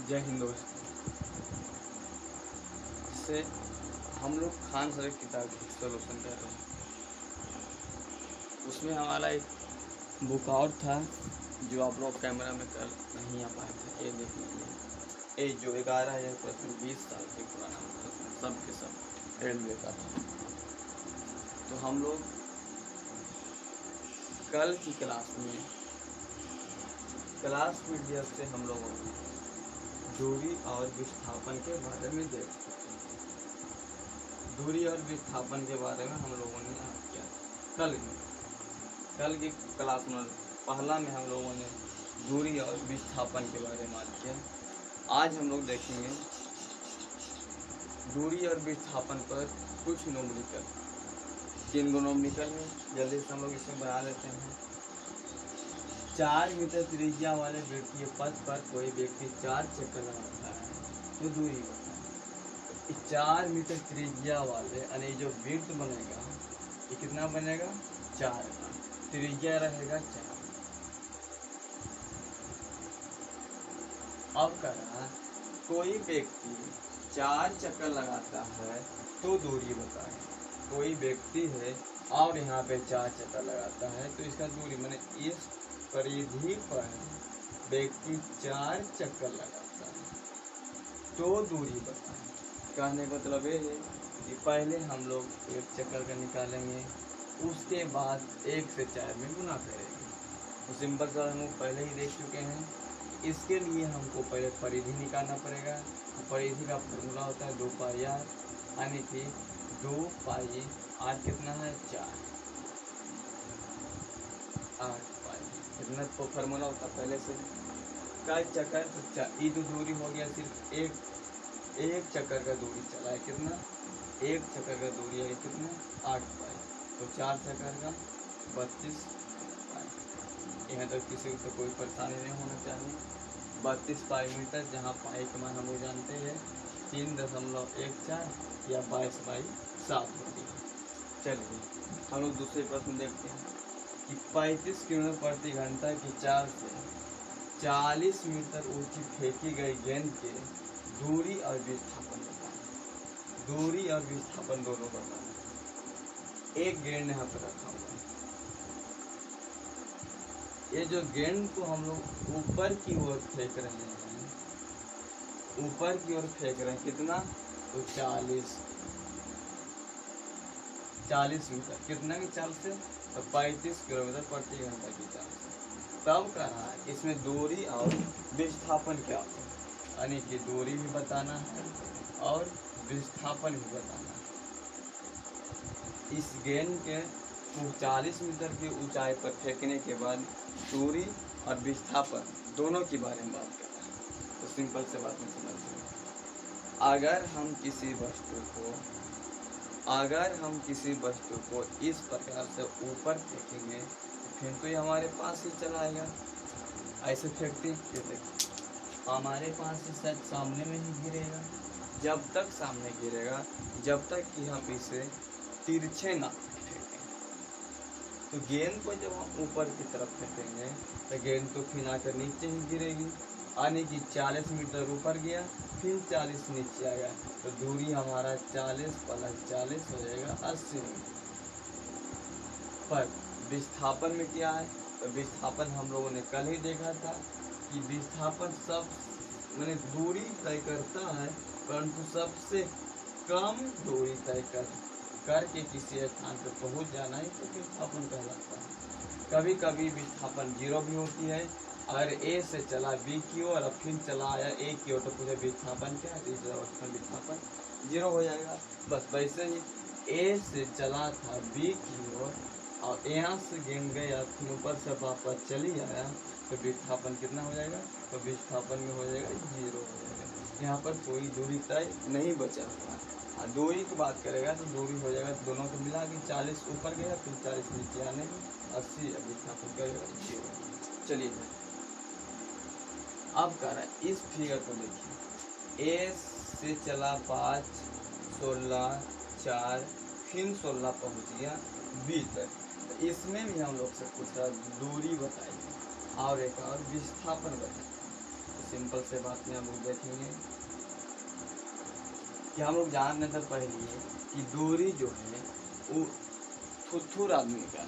जय हिंद दोस्तों। जिससे हम लोग खान सर की किताब की सोल्यूशन कर रहे हैं। उसमें हमारा एक बुक और था जो आप लोग कैमरा में कर नहीं आ पाए थे। ये देख लीजिए, ये जो 11,000 प्रश्न 20 साल के पुराना प्रश्न सब के सब रेलवे का था। तो हम लोग कल की क्लास मीडिया से हम लोगों ने दूरी और विस्थापन के बारे में देख चुके हैं। दूरी और विस्थापन के बारे में हम लोगों ने याद किया कल की क्लास में पहला में हम लोगों ने दूरी और विस्थापन के बारे में बात किया। आज हम लोग देखेंगे दूरी और विस्थापन पर कुछ न्यूमेरिकल। 3 गो न्यूमेरिकल है, जल्दी से हम लोग इसमें बना लेते हैं। 4 मीटर त्रिज्या वाले व्यक्ति के पथ पर कोई व्यक्ति 4 चक्कर लगाता है तो दूरी बताएं। 4 मीटर त्रिज्या वाले यानी जो वृत्त बनेगा ये कितना बनेगा 4 का, त्रिज्या रहेगा 4। अब करा कोई व्यक्ति 4 चक्कर लगाता है तो दूरी बताएं। कोई व्यक्ति है और यहाँ पे 4 चक्कर लगाता है तो इसका दूरी माने इस परिधि पर व्यक्ति 4 चक्कर लगाता है तो दूरी बताएं। कहने का मतलब ये है कि पहले हम लोग 1 चक्कर का निकालेंगे, उसके बाद 1 से 4 में गुना करेंगे। तो सिंपल सा हम लोग पहले ही देख चुके हैं। इसके लिए हमको पहले परिधि निकालना पड़ेगा। परिधि का फॉर्मूला होता है 2 पाई आर, यानी कि 2 पाई आर कितना है 4, 8 पाई इतना तो फॉर्मूला होता है पहले से। कई चक्कर तो ये तो दूरी हो गया, सिर्फ एक चक्कर का दूरी चला है कितना, 1 चक्कर का दूरी है कितना 8 पाई, तो 4 चक्कर का 32 पाई। यहाँ तक किसी को कोई परेशानी नहीं होना चाहिए। 32 पाई मीटर, जहाँ पाई का मान हम लोग जानते हैं 3.14 या 22/7 होती है। चलिए हम लोग दूसरे प्रश्न देखते हैं कि 35 किलोमीटर प्रति घंटा की चाल से 40 मीटर ऊंची फेंकी गई गेंद के दूरी और विस्थापन बताएं। दूरी और विस्थापन दोनों बताएं। एक गेंद यहाँ पर रखा हुआ है, ये जो गेंद को हम लोग ऊपर की ओर फेंक रहे हैं, ऊपर की ओर फेंक रहे हैं कितना, तो 40 मीटर कितना की चाल से, तो 35 किलोमीटर प्रति घंटा की चाल से। तब कहा इसमें दूरी और विस्थापन क्या हो, यानी कि दूरी भी बताना है और विस्थापन भी बताना है। इस गेंद के 40 मीटर की ऊंचाई पर फेंकने के बाद दूरी और विस्थापन दोनों के बारे में बात कर रहे हैं। तो सिंपल से बात में समझिए, अगर हम किसी वस्तु को इस प्रकार से ऊपर फेंकेंगे फिर तो ये हमारे पास ही चला आएगा। ऐसे फेंकते देखिए हमारे पास ही शायद सामने में ही गिरेगा। जब तक सामने गिरेगा जब तक कि हम इसे तिरछे ना फेंकें। तो गेंद को जब हम ऊपर की तरफ फेंकेंगे तो गेंद तो फिर आकर नीचे ही गिरेगी, यानी कि 40 मीटर ऊपर गया फिर 40 नीचे आ गया, तो दूरी हमारा 40 + 40 हो जाएगा 80 मीटर। पर विस्थापन में क्या है, तो विस्थापन हम लोगों ने कल ही देखा था कि विस्थापन सब मैंने दूरी तय करता है, परंतु सबसे कम दूरी तय करके किसी स्थान पर पहुंच जाना ही तो विस्थापन कहलाता है। कभी कभी विस्थापन 0 भी होती है। अगर ए से चला बी की ओर और फिर चला आया ए की ओर तो पूरे विस्थापन क्या है, विस्थापन 0 हो जाएगा। बस वैसे ही ए से चला था बी की ओर और यहाँ से गेंद गया फिर ऊपर से वापस चली आया तो विस्थापन कितना हो जाएगा, तो विस्थापन में हो जाएगा 0 हो जाएगा। यहाँ पर कोई दूरी तय नहीं बचा हुआ। और दूरी की बात करेगा तो दूरी हो जाएगा दोनों को मिला के 40 ऊपर गया फिर 40 नीचे आने में 80, विस्थापन करेगा 0। चलिए अब कह रहा है इस फिगर को देखिए, ए से चला 5, 16, 4 फिर 16 पहुँच गया बी तक। तो इसमें भी हम लोग से पूछ रहा दूरी बताइए और एक और विस्थापन बताइए। तो सिंपल से बात में हम लोग देखेंगे कि हम लोग जानने से पहले कि दूरी जो है वो थुथुर आदमी का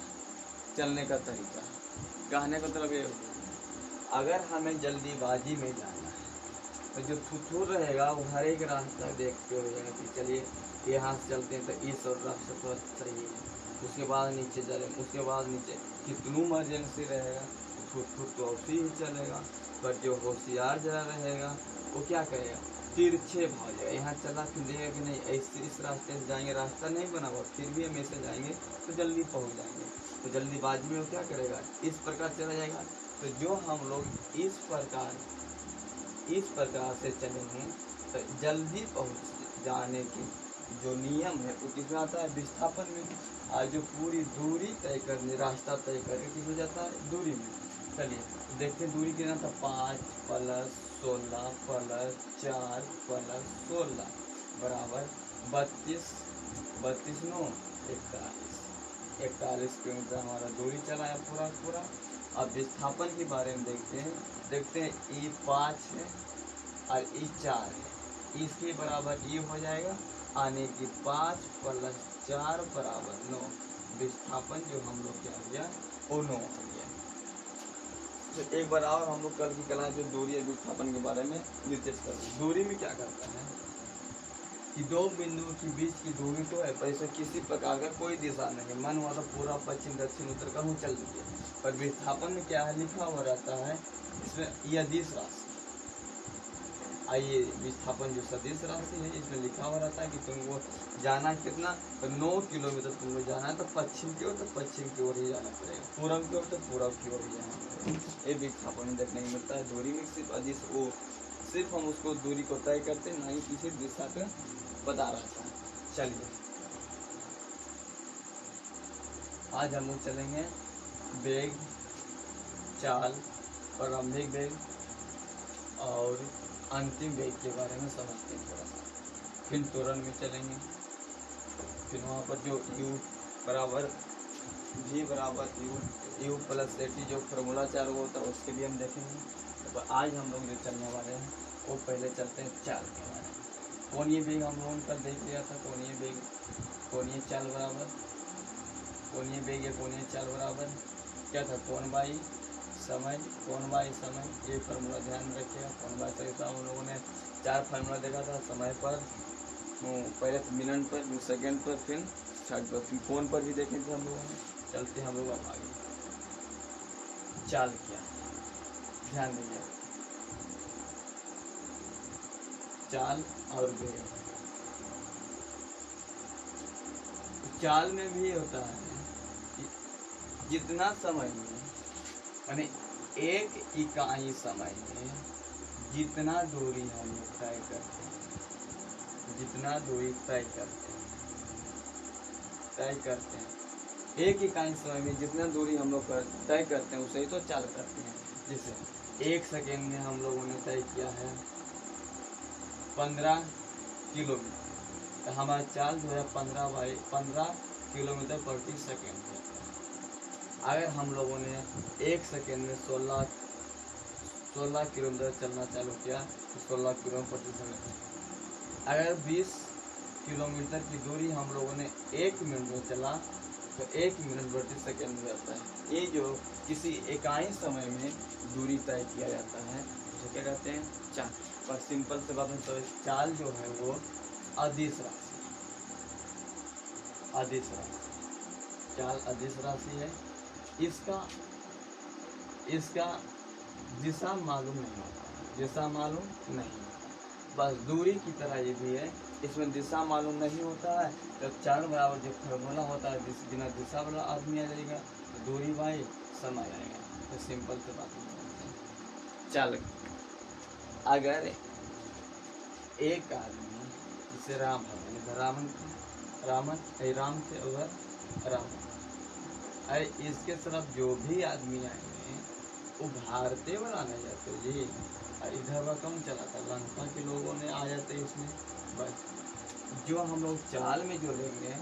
चलने का तरीका है। कहने का मतलब ये अगर हमें जल्दीबाजी में जाना है तो जो थुथुर रहेगा वो हर एक रास्ता देखते हुए कि चलिए यहाँ से चलते हैं तो इस और रास्ता तो सही है, उसके बाद नीचे चले, उसके बाद नीचे, कितनू इमरजेंसी रहेगा थुथुर तो उसी ही चलेगा। पर जो होशियार जरा रहेगा वो क्या करेगा, तिरछे भाग जाएगा, यहाँ चला फिर देगा कि नहीं ऐसे इस रास्ते से जाएंगे, रास्ता नहीं बना हुआ फिर भी हम ऐसे जाएंगे तो जल्दी पहुँच जाएंगे। तो जल्दीबाजी में वो क्या करेगा, इस प्रकार चला जाएगा। तो जो हम लोग इस प्रकार से चलेंगे तो जल्दी पहुँच जाने की जो नियम है वो किसमें आता है, विस्थापन में। आज जो पूरी दूरी तय करने, रास्ता तय करके किस हो जाता है, दूरी में। चलिए देखते हैं दूरी कितना था, 5 + 16 + 4 + 16 बराबर 32 32 9 41 किलोमीटर हमारा दूरी चला है पूरा। अब विस्थापन के बारे में देखते हैं ये 5 है और ये 4 है, इसके बराबर ये हो जाएगा आने की 5 + 4 = 9। विस्थापन जो हम लोग क्या हो गया वो 9 हो गया। तो एक बार और हम लोग कल की कला जो दूरी है विस्थापन के बारे में दिलचस्प कर दी। दूरी में क्या करता है कि दो बिंदुओं के बीच की दूरी तो है, पर इसमें किसी प्रकार का कोई दिशा नहीं है, मन हुआ तो पूरा पश्चिम दक्षिण उत्तर कहूँ चल दीजिए। पर विस्थापन में क्या है, लिखा हुआ रहता है इसमें यदिश राशि। आइए विस्थापन जो सदिश राशि है इसमें लिखा हुआ रहता है कि तुमको जाना कितना, तो 9 किलोमीटर तुमको जाना है तो पश्चिम की ओर, तो पश्चिम की ओर ही जाना पड़ेगा, पूरब की ओर तो पूरब की ओर ही जाना पड़ेगा। ये विस्थापन में देखने को मिलता है। दूरी में सिर्फ हम उसको दूरी को तय करते हैं, ना ही किसी दिशा का पता रहता है। चलिए आज हम लोग चलेंगे वेग, चाल, प्रारंभिक वेग और अंतिम वेग के बारे में समझते हैं थोड़ा सा। फिर त्वरण में चलेंगे, फिर वहाँ पर जो u बराबर v बराबर u + at जो फार्मूला चालू होता है उसके भी हम देखेंगे। तो आज हम लोग जो चलने वाले हैं वो पहले चलते हैं चाल के बारे में। कोणीय वेग हम लोगों का देख लिया था, कोणीय वेग कोणीय चाल बराबर, कोणीय वेग या कोणीय चाल बराबर क्या था, कोण बाई समय, कोण बाई समय, ये फार्मूला ध्यान में रखिएगा। कोण बाई समय हम लोगों ने 4 फार्मूला देखा था, समय पर, पहले मिनट पर, फिर सेकंड पर, फिर थर्ड पर, फिर कोण पर भी देखे थे हम लोगों ने। चलते हम लोग अब आगे। चाल क्या है ध्यान दीजिए, चाल और वेग। चाल में भी होता है कि जितना समय में यानी एक इकाई समय में जितना दूरी हम लोग तय करते हैं, जितना दूरी तय करते हैं, एक इकाई समय में जितना दूरी हम लोग तय करते हैं उसे ही तो चाल करते हैं। जैसे 1 सेकेंड में हम लोगों ने तय किया है 15 किलोमीटर, तो हमारा चाल जो है 15 किलोमीटर प्रति सेकेंड है। अगर हम लोगों ने 1 सेकेंड में 16 किलोमीटर चलना चालू किया तो 16 किलोमीटर प्रति सेकेंड। अगर 20 किलोमीटर की दूरी हम लोगों ने 1 मिनट में चला तो 1 मिनट प्रति सेकेंड में जाता है। ये जो किसी इकाई समय में दूरी तय किया जाता है उसे क्या कहते हैं, चाल। पर सिंपल से बात है तो चाल जो है वो अदिश राशि, अदिश राशि, चाल अदिश राशि है। इसका दिशा मालूम नहीं होता, दिशा मालूम नहीं होता, बस दूरी की तरह ये भी है, इसमें दिशा मालूम नहीं होता है। तो चाल बराबर जो फार्मूला होता है बिना दिशा वाला आदमी आ जाएगा तो दूरी बाई समय आएगा। तो सिंपल से बात करते हैं। चाल अगर एक आदमी जैसे राम थे उधर रावण, अरे इसके तरफ जो भी आदमी आएंगे वो भारतीय वाला नहीं जाते जी, और इधर वह कम चला था, लंका के लोगों ने आ जाते इसमें। बस जो हम लोग चाल में जो लेंगे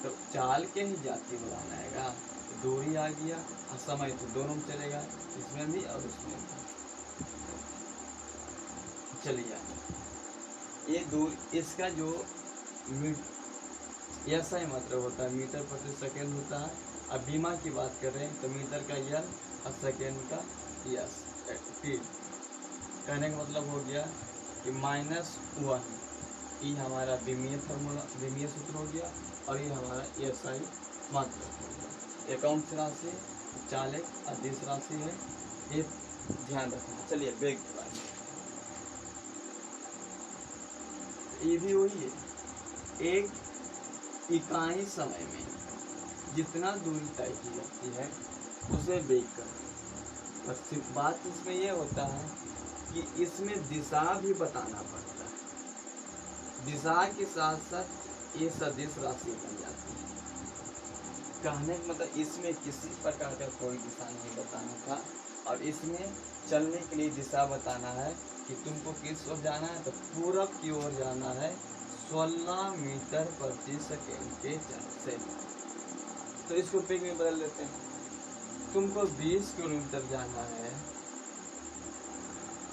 तो चाल के ही जाति बुलाना आएगा, तो दूरी आ गया और समय तो दोनों में चलेगा, इसमें भी और उसमें भी। चलिए ये दूर इसका जो ऐसा ही मतलब होता है, मीटर प्रति सेकेंड होता है। अब बीमा की बात कर रहे हैं तो मीटर का यल और सेकेंड का यस टी। कहने का मतलब हो गया कि -1 ये हमारा विमीय फार्मूला, विमीय सूत्र हो गया, और ये हमारा एसआई मात्रक हो गया। अकाउंट राशि चालक अदिश राशि है, ये ध्यान रखना। चलिए वेग के बारे में, ये भी वही है, एक इकाई समय में जितना दूरी तय की जाती है उसे वेग कहते हैं। और बात इसमें यह होता है कि इसमें दिशा भी बताना पड़ता है, दिशा के साथ साथ ये सदिश राशि बन जाती है। कहने का मतलब इसमें किसी प्रकार का कोई दिशा नहीं बताना था, और इसमें चलने के लिए दिशा बताना है कि तुमको किस ओर जाना है, तो पूरब की ओर जाना है 16 मीटर प्रति सेकेंड के चाल से। तो इसको वेग में बदल देते हैं। तुमको 20 किलोमीटर जाना है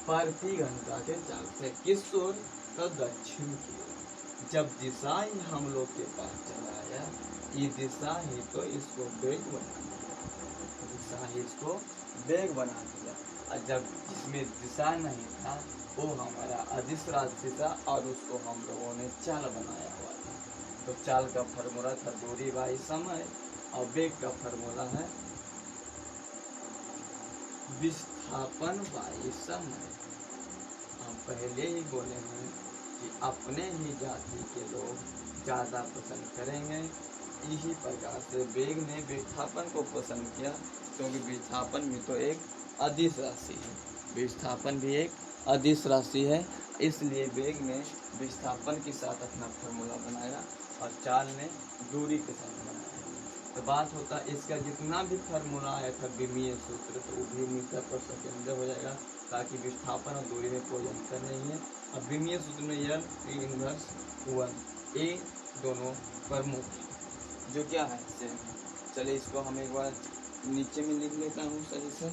प्रति घंटा के चाल से, किस ओर, तो दक्षिण की ओर। जब दिशा ही हम लोग के पास चला आया, ये दिशा ही तो इसको वेग बना दिया, दिशा ही इसको वेग बना दिया। और जब इसमें दिशा नहीं था वो हमारा अदिश राशि था, और उसको हम लोगों ने चाल बनाया हुआ था। तो चाल का फॉर्मूला था दूरी बाई समय, और वेग का फॉर्मूला है विस्थापन बाई समय। हम पहले ही बोले हैं कि अपने ही जाति के लोग ज़्यादा पसंद करेंगे। इसी प्रकार से वेग ने विस्थापन को पसंद किया, क्योंकि विस्थापन भी तो एक अदिश राशि है, विस्थापन भी एक अदिश राशि है। इसलिए वेग ने विस्थापन के साथ अपना फॉर्मूला बनाया, और चाल ने दूरी के साथ बनाया। तो बात होता है इसका जितना भी फार्मूला आया था विमीय सूत्र, तो वो भी मीटर पर सेकेंड हो जाएगा, ताकि विस्थापन और दूरी में कोई अंतर नहीं है। अब विमीय सूत्र में यल टी इनवर्स 1 ए दोनों प्रमुख है, जो क्या है सेम है। चलिए इसको हम एक बार नीचे में लिख लेता हूँ सजेशन।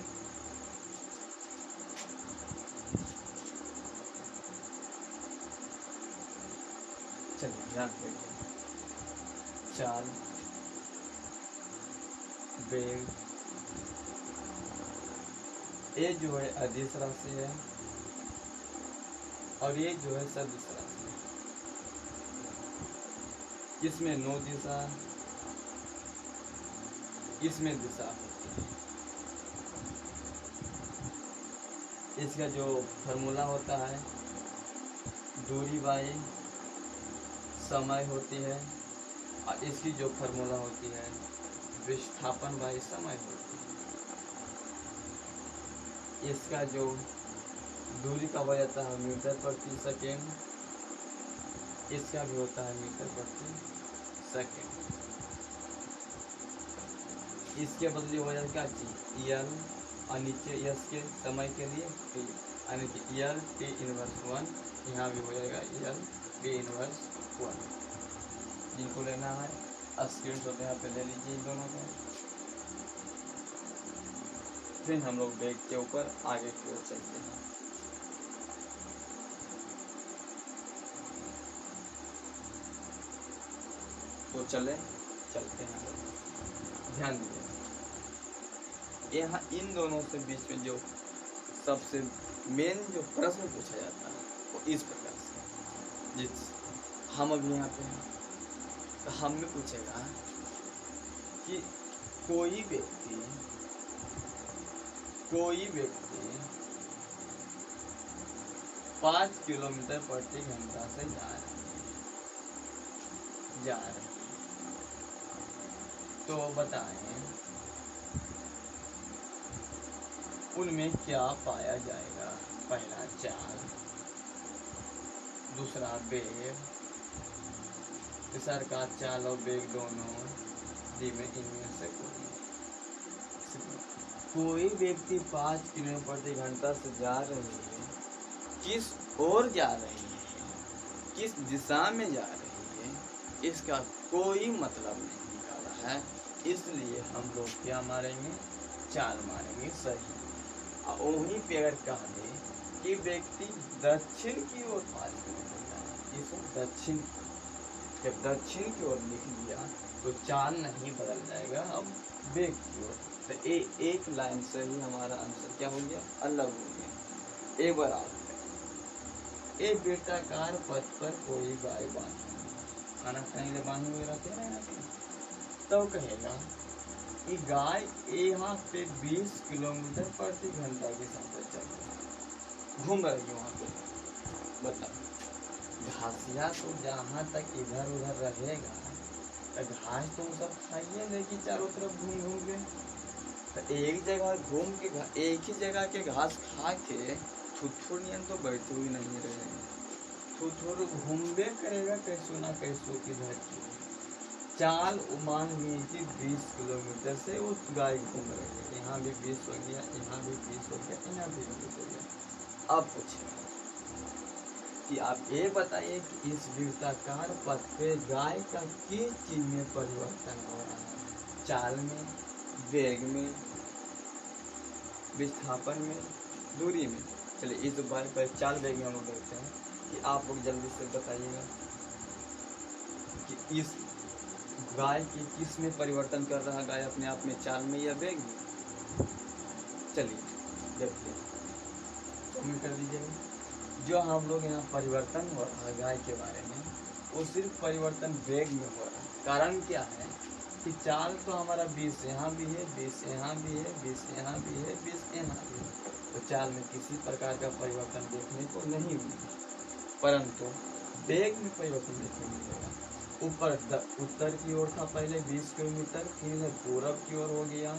चलिए ध्यान रखिए, चाल, वेग, ये जो है अदिश राशि है, और ये जो है सदिश राशि है। इसमें 9 दिशा, इसमें दिशा होती है। इसका जो फॉर्मूला होता है दूरी बाई समय होती है, और इसकी जो फॉर्मूला होती है विस्थापन बाई समय होती है। इसका जो दूरी का हो जाता है मीटर प्रति सेकेंड, इसका भी होता है मीटर प्रति सेकेंड। इसके बदले हो जाएगा क्या चीज यल, और नीचे यस के समय के लिए टी, यानी कि यल टी इनवर्स 1, यहाँ भी हो जाएगा यल टी इनवर्स 1। जिनको लेना है स्क्रीनशॉट यहाँ पे ले लीजिए इन दोनों का। फिर हम लोग वेग के ऊपर आगे की ओर चलते हैं। तो चलते हैं, ध्यान दीजिए। यहाँ इन दोनों से बीच में जो सबसे मेन जो प्रश्न पूछा जाता है वो इस प्रकार से, जिस हम अभी यहाँ पे हैं, तो हमें पूछेगा कि कोई व्यक्ति 5 किलोमीटर प्रति घंटा से जा रहे हैं, तो बताएं उनमें क्या पाया जाएगा। पहला चाल, दूसरा वेग, तीसरा का चाल और वेग दोनों में इनमें से कोई व्यक्ति 5 किलोमीटर प्रति घंटा से जा रही है, किस ओर जा रही है, किस दिशा में जा रही है, इसका कोई मतलब नहीं निकाला है। इसलिए हम लोग क्या मारेंगे, चाल मारेंगे सही। और वहीं पे अगर कह दे कि व्यक्ति दक्षिण की ओर 5 किलोमीटर जाना। इस दक्षिण, जब दक्षिण की ओर लिख दिया तो चाल नहीं बदल जाएगा, अब वेग की ओर। तो एक लाइन से ही हमारा आंसर क्या हो गया, अलग हो गया। ए बराबर ए वृत्ताकार पथ पर कोई गाय बांधी, खाना खाने बांधे हुए रहते हैं ना, तो कहेगा कि गाय यहाँ पे 20 किलोमीटर प्रति घंटा के साथ चल रही है, घूम रही है वहाँ पे। बताओ, घासिया तो जहाँ तक इधर उधर रहेगा तो घास तो सब खाइए लेकिन चारों तरफ घूम घूम के, तो एक जगह घूम के एक ही जगह के घास खा के थुथुर नियन तो बैठे हुए नहीं रहेगा, थुथुर घूमबे करेगा कैसो ना कैसो किधर की चाल। मान लीजिए 20 किलोमीटर से वो गाय घूम रही है, यहाँ भी 20 हो गया, यहाँ भी 20 हो गया, यहाँ भी 20 हो गया। अब पूछेगा कि आप ये बताइए कि इस वृत्ताकार पथ पे गाय का किस चीज में परिवर्तन हो रहा है, चाल में, वेग में, विस्थापन में, दूरी में। चलिए इस बार पर चाल वेग में हम लोग देखते हैं कि आप लोग जल्दी से बताइएगा कि इस गाय की किस में परिवर्तन कर रहा है, गाय अपने आप में, चाल में या वेग में। चलिए देखते हैं, कमेंट कर दीजिएगा। जो हम लोग यहाँ परिवर्तन हो रहा है गाय के बारे में, वो सिर्फ परिवर्तन वेग में हो रहा है। कारण क्या है कि चाल तो हमारा 20 यहाँ भी है, 20 यहाँ भी है, 20 यहाँ भी है, 20 यहाँ भी है, तो चाल में किसी प्रकार का परिवर्तन देखने को नहीं मिलेगा, परंतु वेग में परिवर्तन देखने को मिलेगा। ऊपर उत्तर की ओर था पहले 20 किलोमीटर, फिर पूरब की ओर हो गया,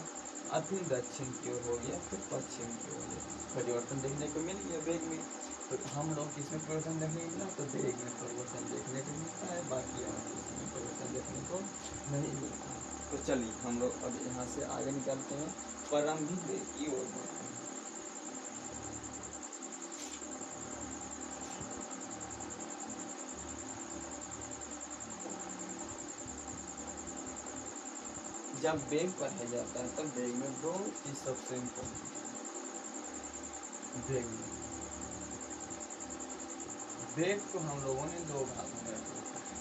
अब फिर दक्षिण की ओर हो गया, फिर पश्चिम की ओर हो गया, परिवर्तन देखने को मिल गया वेग में। तो हम लोग किसमें परिवर्तन देखने को मिला, तो वेग में परिवर्तन देखने को मिलता है, बाकी और इसमें परिवर्तन देखने को नहीं मिलता। तो चलिए हम लोग अब यहाँ से आगे निकलते हैं, प्रारंभिक वेग की ओर बढ़ते हैं। जब वेग पढ़ा जाता है तब वेग में दो चीज सबसे इम्पोर्टेंट, वेग को हम लोगों ने दो भागों में रखा है,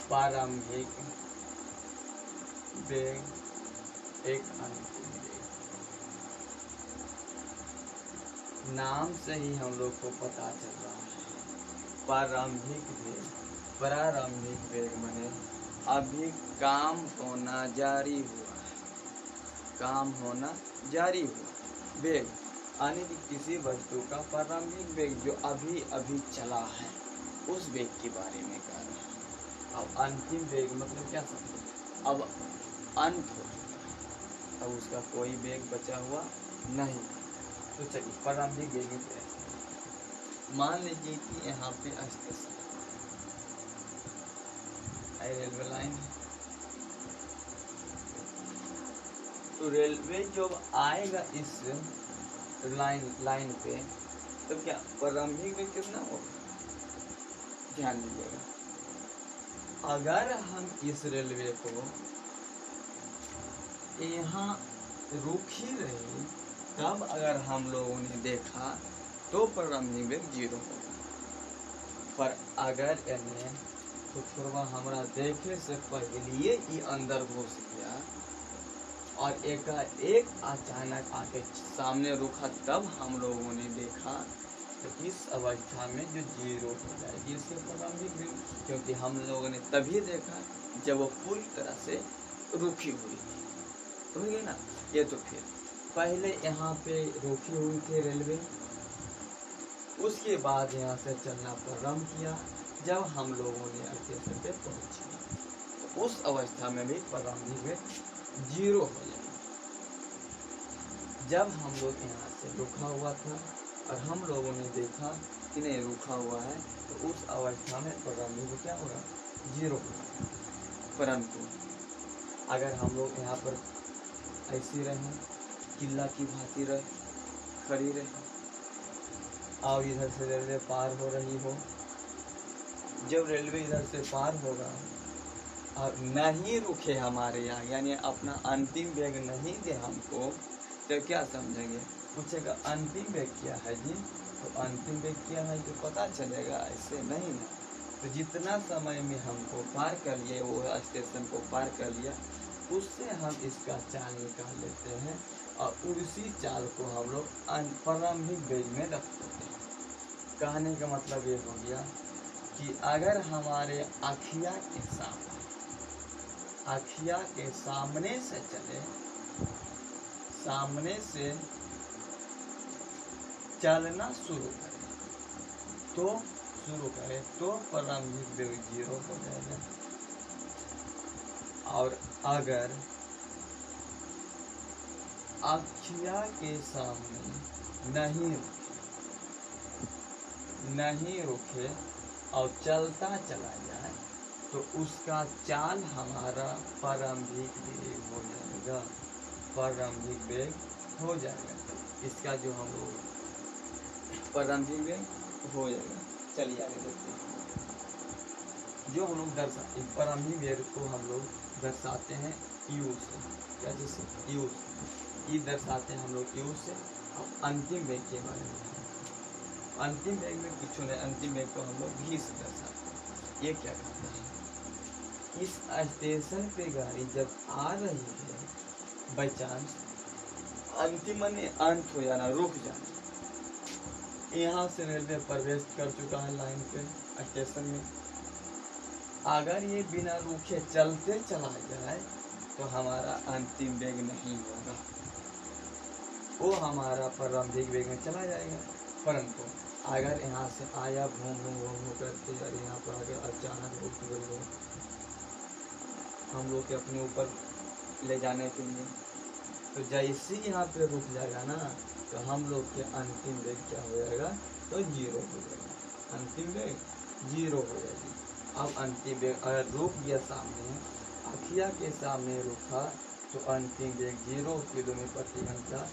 प्रारंभिक वेग, एक अंतिम वेग। नाम से ही हम लोग को पता चल रहा है प्रारंभिक वेग। प्रारंभिक वेग माने अभी काम होना जारी हुआ है, काम होना जारी हुआ। वेग यानी कि किसी वस्तु का प्रारंभिक वेग जो अभी अभी चला है, उस वेग के बारे में कह रहा है। अब अंतिम वेग मतलब क्या समझे, अब अंत हो चुका है, अब उसका कोई वेग बचा हुआ नहीं। तो चलिए प्रारंभिक वेग कैसे, मान लीजिए कि यहाँ पे स्टेशन रेलवे लाइन है, तो रेलवे जब आएगा इस लाइन पे तो क्या प्रारंभिक वेग कितना होगा, ध्यान दीजिएगा। अगर हम इस रेलवे को यहाँ रुक ही रहे, तब अगर हम लोगों ने देखा तो प्रारंभिक वेग 0 होगा। पर अगर इन्हें तो थोड़ा हमारा देखे से पहले ही अंदर घुस गया और एक अचानक आके सामने रुका, तब हम लोगों ने देखा, तो इस अवस्था में जो 0 हो जाएगी इसके प्रारंभिक वेग, क्योंकि हम लोगों ने तभी देखा जब वो पूरी तरह से रुकी हुई थी, समझ गए ना। ये तो फिर पहले यहाँ पे रुकी हुई थी रेलवे, उसके बाद यहाँ से चलना प्रारंभ किया, जब हम लोगों ने स्टेशन पे पहुँचे तो उस अवस्था में भी प्रारंभिक वेग 0 हो जाएगा। जब हम लोग यहाँ से रुका हुआ था और हम लोगों ने देखा कि नहीं रुका हुआ है, तो उस अवस्था में प्रारंभिक वेग क्या होगा, 0 होगा। परंतु अगर हम लोग यहाँ पर ऐसी रहे, किला की भांति रहे, खड़ी रहे और इधर से रेलवे पार हो रही हो, जब रेलवे इधर से पार होगा और नहीं रुके हमारे यहाँ, यानी अपना अंतिम वेग नहीं दे हमको, तो क्या समझेंगे? पूछेगा अंतिम वेग क्या है जी, तो अंतिम वेग क्या है तो पता चलेगा, ऐसे नहीं ना। तो जितना समय में हमको पार कर लिए, वो स्टेशन को पार कर लिया, उससे हम इसका चाल निकाल लेते हैं और उसी चाल को हम लोग प्रारंभिक वेग में रख देते हैं। कहने का मतलब ये हो गया कि अगर हमारे आखिया के सामने से चले, सामने से चलना शुरू करें तो प्रारंभिक वेग 0 हो जाएगा। और अगर आखिया के सामने नहीं रुके और चलता चला जाए तो उसका चाल हमारा प्रारंभिक वेग हो जाएगा। इसका जो हम लोग प्रारंभिक वेग हो जाएगा। चलिए आगे देखते हैं। जो हम लोग प्रारंभिक वेग को हम लोग दर्शाते हैं यू से, क्या जैसे यू से दर्शाते हैं हम लोग यू से। अब अंतिम वेग के बारे में, अंतिम वेग में कुछ नहीं, अंतिम वेग को हम लोग भी से दर्शाते हैं। ये क्या कहता है? इस स्टेशन पे गाड़ी जब आ रही है, बाई चांस अंतिम माने अंत हो जाना, रुक जाना। यहाँ से रेलवे प्रवेश कर चुका है लाइन पे स्टेशन में, अगर ये बिना रुके चलते चला जाए तो हमारा अंतिम वेग नहीं होगा, वो हमारा प्रारंभिक वेग में चला जाएगा। परंतु अगर यहाँ से आया घूम करते और यहाँ पर आगे अचानक रुक गए हम लोग के अपने ऊपर ले जाने के लिए, तो जैसे ही यहाँ पे रुक जाएगा ना, तो हम लोग के अंतिम वेग क्या हो जाएगा? तो 0 हो जाएगा, अंतिम वेग 0 हो जाएगी। अब अंतिम वेग अगर रुक गया, सामने आखिया के सामने रुका तो अंतिम वेग 0 किलोमीटर प्रति घंटा।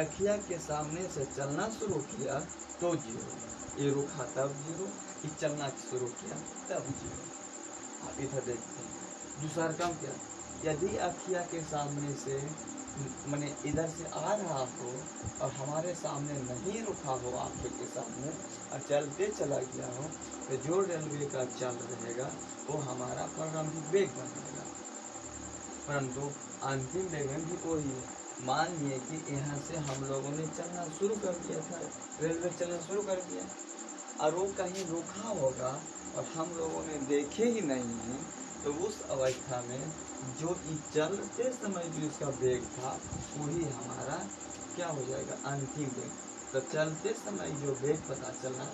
अखिया के सामने से चलना शुरू किया तो 0, ये रुका तब 0, ये चलना शुरू किया तब 0। आप इधर देखते हैं दूसरा काम क्या, यदि अखिया के सामने से मैंने इधर से आ रहा हो और हमारे सामने नहीं रुका हो, आँखें के सामने और चलते चला गया हो, तो जो रेलवे का चाल रहेगा वो हमारा प्रारंभिक वेग बन जाएगा। परंतु अंतिम वेग में भी वही है। मान लिए कि यहाँ से हम लोगों ने चलना शुरू कर दिया था, रेलवे चलना शुरू कर दिया और वो कहीं रुका होगा और हम लोगों ने देखे ही नहीं है, तो उस अवस्था में जो चलते समय जो इसका वेग था वही हमारा क्या हो जाएगा? अंतिम वेग। तो चलते समय जो वेग पता चला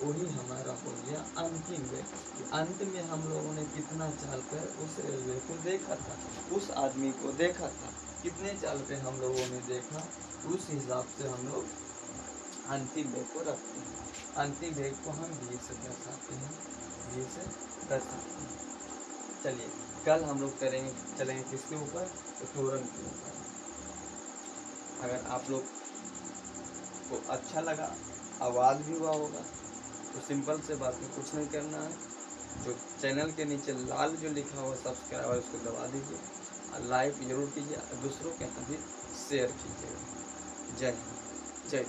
वही हमारा हो गया अंतिम वेग। अंत में हम लोगों ने कितना चाल कर उस रेलवे को देखा था, उस आदमी को देखा था, कितने चाल पे हम लोगों ने देखा, उस हिसाब से हम लोग अंतिम वेग को रखते हैं। अंतिम वेग को हम v से दर्शाते हैं, v से दर्शाते हैं। चलिए कल हम लोग चलेंगे किसके ऊपर? तो त्वरण के ऊपर। अगर आप लोग को अच्छा लगा, आवाज़ भी हुआ होगा, तो सिंपल से बात में कुछ नहीं करना है, जो चैनल के नीचे लाल जो लिखा हुआ सब्सक्राइब है उसको दबा दीजिए और लाइक जरूर कीजिए और दूसरों के यहाँ भी शेयर कीजिएगा। जय हिंद, जय।